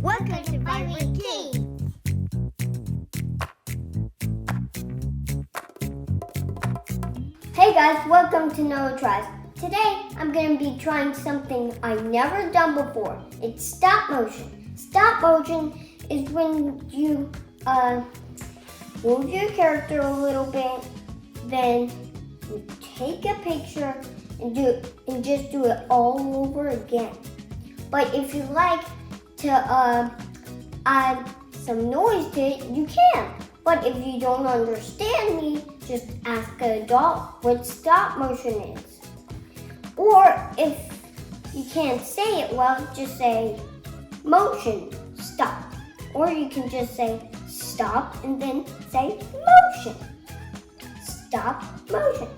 Welcome to Vibrant King. Hey guys, welcome to Noah Tries. Today I'm going to be trying something I've never done before. It's stop motion. Stop motion is when you move your character a little bit, then you take a picture and just do it all over again. But if you like to add some noise to it, you can. But if you don't understand me, just ask an adult what stop motion is. Or if you can't say it well, just say motion, stop. Or you can just say stop and then say motion. Stop motion.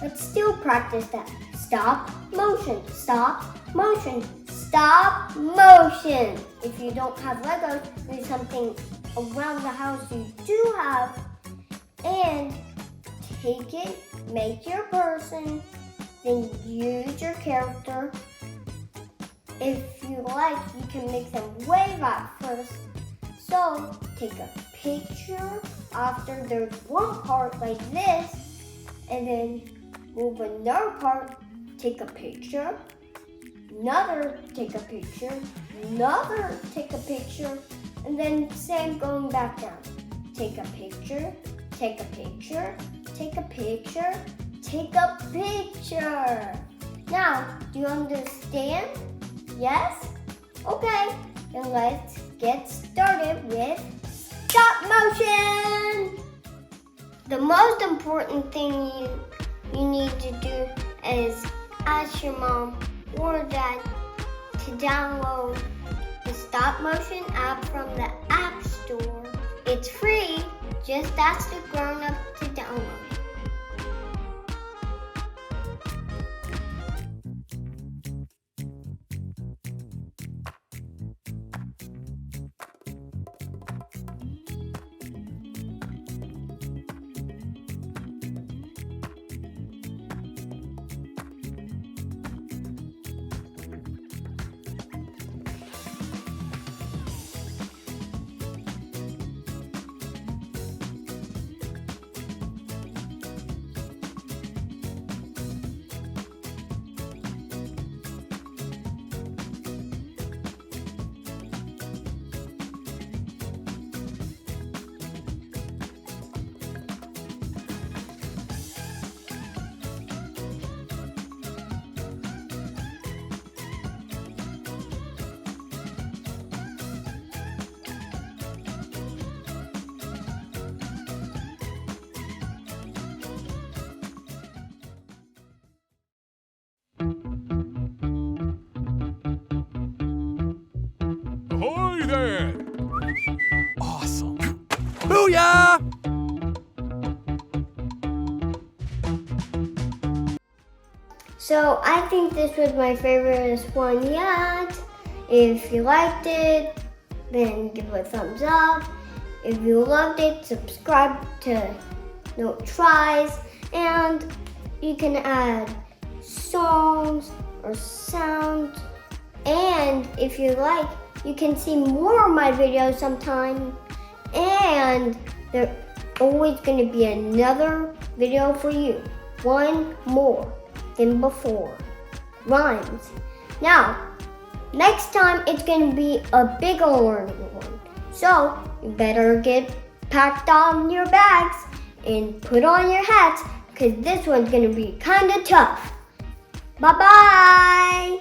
Let's still practice that. Stop motion, stop motion, stop motion. If you don't have Legos, do something around the house you do have, and take it, make your person, then use your character. If you like, you can make them wave at first. So take a picture after there's one part like this, and then move another part, take a picture, another, take a picture, another, take a picture, and then same going back down. Take a picture, take a picture, take a picture, take a picture. Now, do you understand? Yes? Okay, then let's get started with stop motion. The most important thing you need to do is ask your mom or dad to download the stop motion app from the App Store. It's free. Just ask the grown-up to download it. Ahoy there! Awesome! Booyah! So I think this was my favorite one yet. If you liked it, then give it a thumbs up. If you loved it, subscribe to No Tries, and you can add songs or sounds. And if you like, you can see more of my videos sometime. And there's always going to be another video for you. One more than before. Rhymes. Now, next time it's going to be a bigger one. So you better get packed on your bags and put on your hats, because this one's going to be kind of tough. Bye-bye.